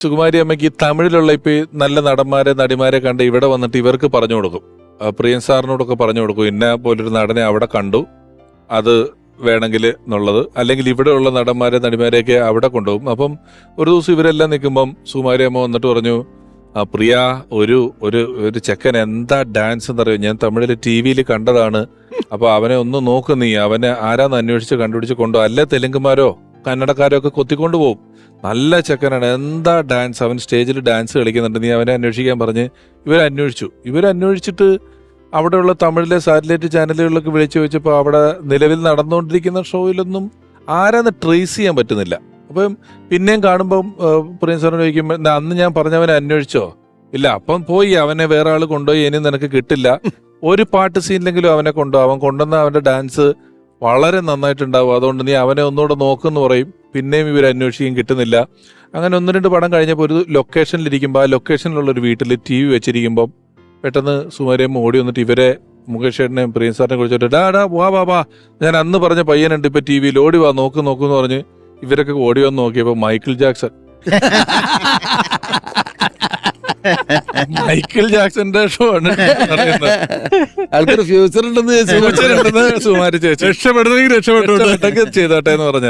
സുകുമാരി അമ്മയ്ക്ക് ഈ തമിഴിലുള്ള ഇപ്പൊ ഈ നല്ല നടന്മാരെ നടിമാരെ കണ്ട് ഇവിടെ വന്നിട്ട് ഇവർക്ക് പറഞ്ഞു കൊടുക്കും. പ്രിയൻ സാറിനോടൊക്കെ പറഞ്ഞു കൊടുക്കും, ഇന്ന പോലൊരു നടനെ അവിടെ കണ്ടു, അത് വേണമെങ്കിൽ എന്നുള്ളത്. അല്ലെങ്കിൽ ഇവിടെയുള്ള നടന്മാരെ നടിമാരെയൊക്കെ അവിടെ കൊണ്ടുപോകും. അപ്പം ഒരു ദിവസം ഇവരെല്ലാം നിൽക്കുമ്പം സുകുമാരി അമ്മ വന്നിട്ട് പറഞ്ഞു, പ്രിയ, ഒരു ഒരു ഒരു ചെക്കൻ എന്താ ഡാൻസ് എന്നറിയോ, ഞാൻ തമിഴിൽ TV-യിൽ കണ്ടതാണ്, അപ്പൊ അവനെ ഒന്ന് നോക്ക്, നീ അവനെ ആരാന്ന് അന്വേഷിച്ച് കണ്ടുപിടിച്ച് കൊണ്ടോ, അല്ല തെലുങ്കുമാരോ കന്നഡക്കാരോ ഒക്കെ കൊത്തിക്കൊണ്ടു പോകും, നല്ല ചെക്കനാണ്, എന്താ ഡാൻസ്, അവൻ സ്റ്റേജിൽ ഡാൻസ് കളിക്കുന്നുണ്ട്, നീ അവനെ അന്വേഷിക്കാൻ പറഞ്ഞ് ഇവരന്വേഷിച്ചിട്ട് അവിടെയുള്ള തമിഴിലെ സാറ്റലൈറ്റ് ചാനലുകളിലൊക്കെ വിളിച്ചു ചോദിച്ചപ്പോൾ അവിടെ നിലവിൽ നടന്നുകൊണ്ടിരിക്കുന്ന ഷോയിലൊന്നും ആരാന്ന് ട്രേസ് ചെയ്യാൻ പറ്റുന്നില്ല. അപ്പം പിന്നെയും കാണുമ്പം പ്രിയൻ സാറിന് ചോദിക്കുമ്പോൾ, അന്ന് ഞാൻ പറഞ്ഞവനെ അന്വേഷിച്ചോ? ഇല്ല. അപ്പം പോയി, അവനെ വേറെ ആൾ കൊണ്ടുപോയി, ഇനി നിനക്ക് കിട്ടില്ല, ഒരു പാട്ട് സീനിലെങ്കിലും അവനെ കൊണ്ടുപോകും, അവൻ കൊണ്ടുവന്ന അവന്റെ ഡാൻസ് വളരെ നന്നായിട്ടുണ്ടാവും, അതുകൊണ്ട് നീ അവനെ ഒന്നുകൂടെ നോക്കുമെന്ന് പറയും. പിന്നെയും ഇവർ അന്വേഷിക്കും, കിട്ടുന്നില്ല. അങ്ങനെ 1-2 പടം കഴിഞ്ഞപ്പോൾ ഒരു ലൊക്കേഷനിലിരിക്കുമ്പോൾ ആ ലൊക്കേഷനിലുള്ള ഒരു വീട്ടിൽ TV വെച്ചിരിക്കുമ്പോൾ പെട്ടെന്ന് സുമാരിയമ്മ ഓടി വന്നിട്ട് ഇവരെ മുകേഷ് ചേട്ടനെയും പ്രിയൻ സാറിനെ കുറിച്ചിട്ട്, ഡാ വാ, ഞാൻ അന്ന് പറഞ്ഞ പയ്യനുണ്ട് ഇപ്പൊ TV-യിൽ, ഓടി വാ, നോക്കുന്നു പറഞ്ഞ് ഇവരൊക്കെ ഓടി വന്ന് നോക്കിയപ്പോ മൈക്കിൾ ജാക്സന്റെ ഷോ ആണ് ആൾക്കൊരു ഫ്യൂച്ചർ ഉണ്ടെന്ന് സുമാരി ചേച്ചി രക്ഷപ്പെട്ടു ചെയ്തോട്ടെ എന്ന് പറഞ്ഞത്.